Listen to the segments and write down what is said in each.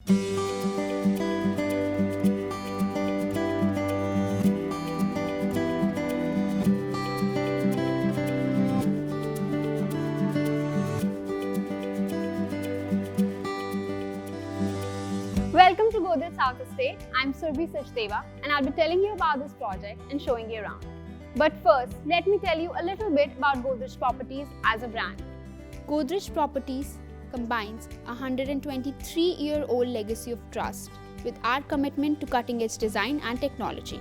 Welcome to Godrej South Estate. I'm Surbhi Sachdeva and I'll be telling you about this project and showing you around. But first, let me tell you a little bit about Godrej Properties as a brand. Godrej Properties combines a 123-year-old legacy of trust with our commitment to cutting-edge design and technology.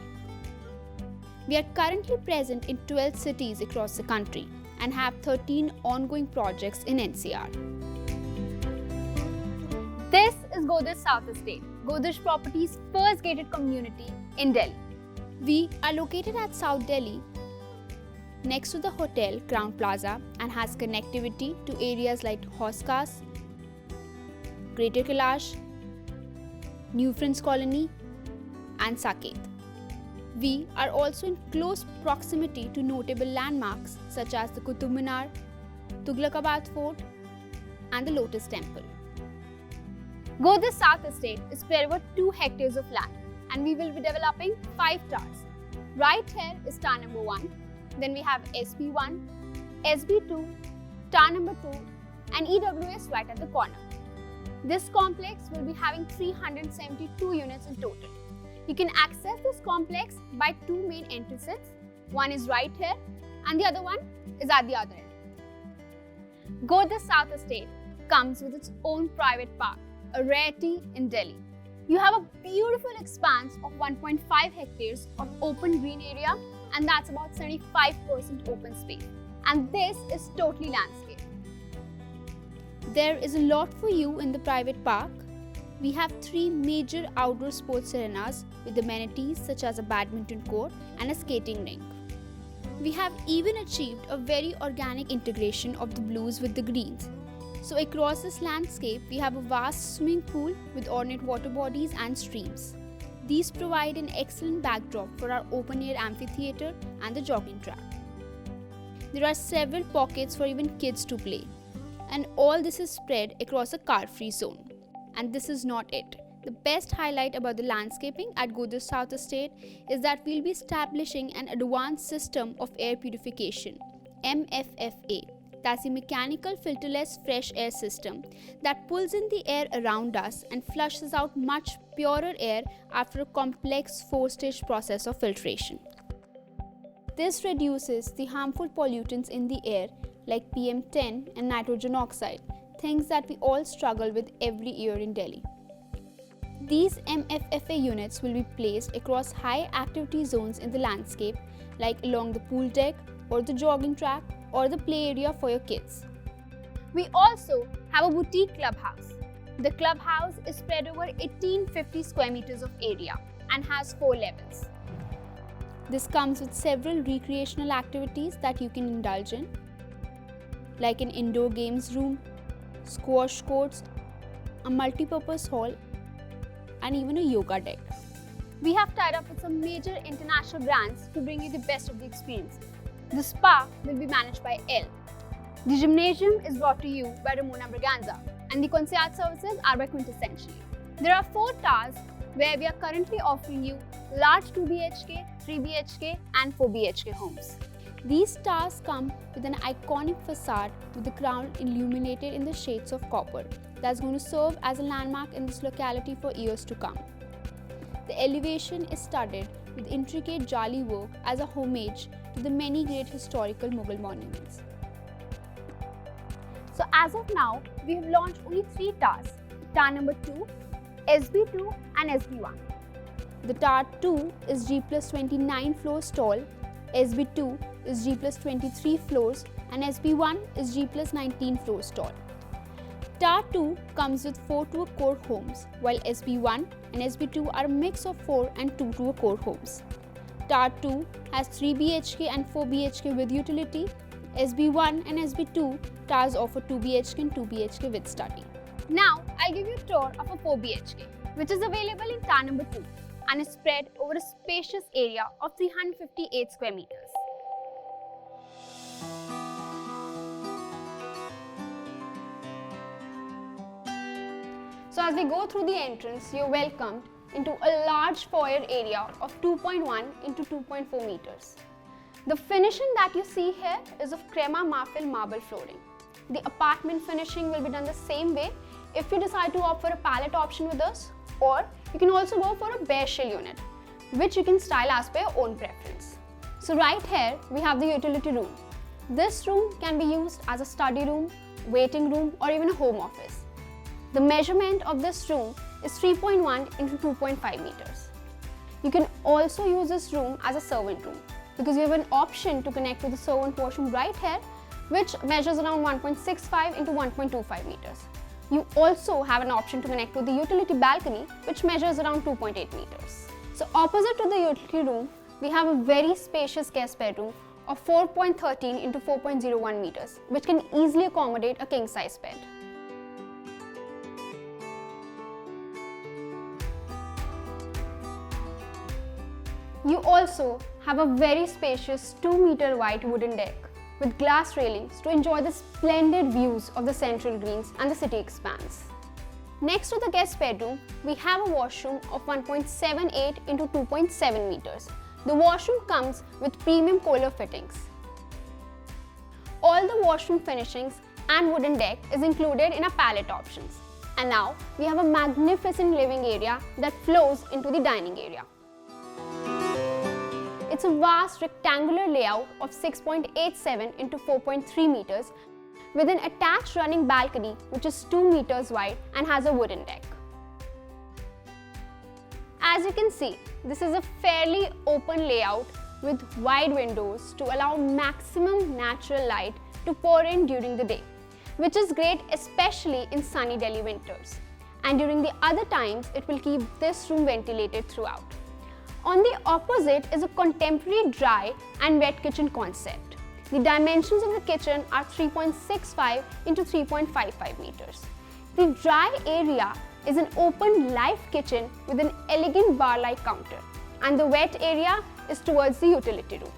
We are currently present in 12 cities across the country and have 13 ongoing projects in NCR. This is Godrej South Estate, Godrej Properties' first gated community in Delhi. We are located at South Delhi, next to the hotel Crown Plaza, and has connectivity to areas like Hauskas, Greater Kailash, New Friends Colony, and Saket. We are also in close proximity to notable landmarks such as the Qutub Minar, Tughlaqabad Fort, and the Lotus Temple. Godrej South Estate is spread over 2 hectares of land and we will be developing 5 towers. Right here is tower number 1, then we have SB1, SB2, tower number 2 and EWS right at the corner. This complex will be having 372 units in total. You can access this complex by 2 main entrances. One is right here and the other one is at the other end. Godrej South Estate comes with its own private park, a rarity in Delhi. You have a beautiful expanse of 1.5 hectares of open green area and that's about 75% open space. And this is totally landscape. There is a lot for you in the private park. We have 3 major outdoor sports arenas with amenities such as a badminton court and a skating rink. We have even achieved a very organic integration of the blues with the greens. So across this landscape, we have a vast swimming pool with ornate water bodies and streams. These provide an excellent backdrop for our open-air amphitheatre and the jogging track. There are several pockets for even kids to play. And all this is spread across a car-free zone. And this is not it. The best highlight about the landscaping at Godrej South Estate is that we'll be establishing an advanced system of air purification, MFFA. That's a mechanical filterless fresh air system that pulls in the air around us and flushes out much purer air after a complex 4-stage process of filtration. This reduces the harmful pollutants in the air like PM10 and nitrogen oxide, things that we all struggle with every year in Delhi. These MFFA units will be placed across high activity zones in the landscape like along the pool deck or the jogging track or the play area for your kids. We also have a boutique clubhouse. The clubhouse is spread over 1850 square meters of area and has 4 levels. This comes with several recreational activities that you can indulge in, like an indoor games room, squash courts, a multi-purpose hall, and even a yoga deck. We have tied up with some major international brands to bring you the best of the experiences. The spa will be managed by Elle. The gymnasium is brought to you by Ramona Braganza and the concierge services are by Quintessentially. There are 4 towers where we are currently offering you large 2 BHK, 3 BHK and 4 BHK homes. These towers come with an iconic facade with the crown illuminated in the shades of copper that's going to serve as a landmark in this locality for years to come. The elevation is studded with intricate jali work as a homage to the many great historical Mughal monuments. So as of now, we have launched only 3 towers, tower number 2, SB2 and SB1. The tower 2 is G plus 29 floors tall, SB2 is G plus 23 floors and SB1 is G plus 19 floors tall. Tower 2 comes with 4 to a core homes, while SB1 and SB2 are a mix of 4 and 2 to a core homes. Tower 2 has 3 BHK and 4 BHK with utility. SB1 and SB2 towers offer 2 BHK and 2 BHK with study. Now, I'll give you a tour of a 4 BHK, which is available in tower number 2 and is spread over a spacious area of 358 square meters. So as we go through the entrance, you're welcomed into a large foyer area of 2.1 into 2.4 meters. The finishing that you see here is of crema marfil marble flooring. The apartment finishing will be done the same way if you decide to opt for a palette option with us, or you can also go for a bare shell unit, which you can style as per your own preference. So right here we have the utility room. This room can be used as a study room, waiting room, or even a home office. The measurement of this room is 3.1 into 2.5 meters. You can also use this room as a servant room because you have an option to connect to the servant washroom right here, which measures around 1.65 into 1.25 meters. You also have an option to connect to the utility balcony, which measures around 2.8 meters. So opposite to the utility room, we have a very spacious guest bedroom of 4.13 into 4.01 meters, which can easily accommodate a king-size bed. You also have a very spacious 2-meter wide wooden deck with glass railings to enjoy the splendid views of the central greens and the city expanse. Next to the guest bedroom, we have a washroom of 1.78 into 2.7 meters. The washroom comes with premium Kohler fittings. All the washroom finishings and wooden deck is included in our palette options. And now we have a magnificent living area that flows into the dining area. It's a vast rectangular layout of 6.87 into 4.3 meters with an attached running balcony which is 2 meters wide and has a wooden deck. As you can see, this is a fairly open layout with wide windows to allow maximum natural light to pour in during the day, which is great especially in sunny Delhi winters. And during the other times, it will keep this room ventilated throughout. On the opposite is a contemporary dry and wet kitchen concept. The dimensions of the kitchen are 3.65 into 3.55 meters. The dry area is an open live kitchen with an elegant bar-like counter, and the wet area is towards the utility room.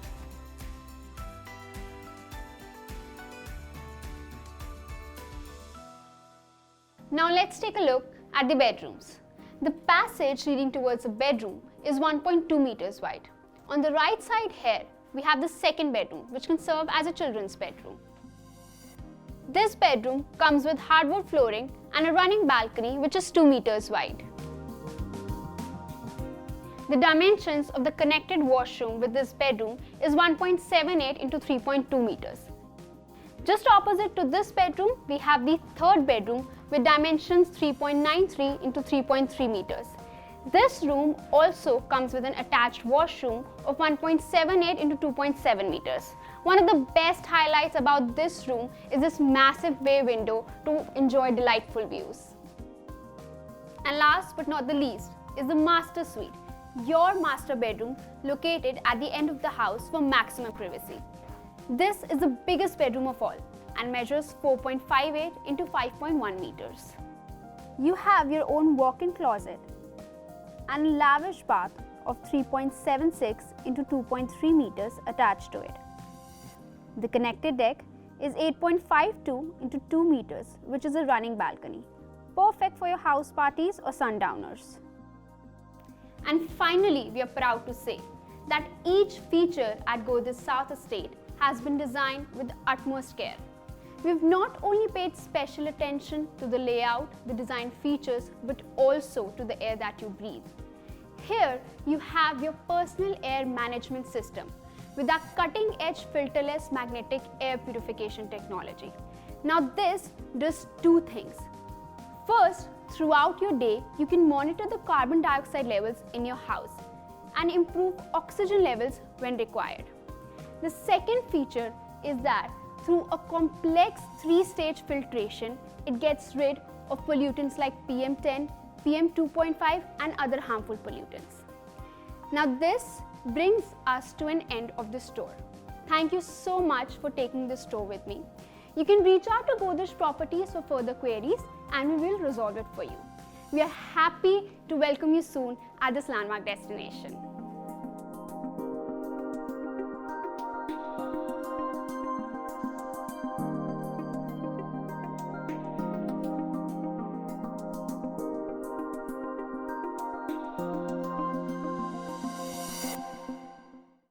Now let's take a look at the bedrooms. The passage leading towards the bedroom is 1.2 meters wide. On the right side here, we have the second bedroom, which can serve as a children's bedroom. This bedroom comes with hardwood flooring and a running balcony which is 2 meters wide. The dimensions of the connected washroom with this bedroom is 1.78 into 3.2 meters. Just opposite to this bedroom, we have the third bedroom with dimensions 3.93 into 3.3 meters. This room also comes with an attached washroom of 1.78 into 2.7 meters. One of the best highlights about this room is this massive bay window to enjoy delightful views. And last but not the least is the master suite, your master bedroom located at the end of the house for maximum privacy. This is the biggest bedroom of all and measures 4.58 into 5.1 meters. You have your own walk-in closet and a lavish bath of 3.76 into 2.3 meters attached to it. The connected deck is 8.52 into 2 meters, which is a running balcony, perfect for your house parties or sundowners. And finally, we are proud to say that each feature at Godrej South Estate has been designed with the utmost care. We've not only paid special attention to the layout, the design features, but also to the air that you breathe. Here, you have your personal air management system with our cutting-edge filterless magnetic air purification technology. Now this does two things. First, throughout your day, you can monitor the carbon dioxide levels in your house and improve oxygen levels when required. The second feature is that through a complex 3-stage filtration, it gets rid of pollutants like PM10, PM2.5 and other harmful pollutants. Now this brings us to an end of this tour. Thank you so much for taking this tour with me. You can reach out to Godrej Properties for further queries and we will resolve it for you. We are happy to welcome you soon at this landmark destination.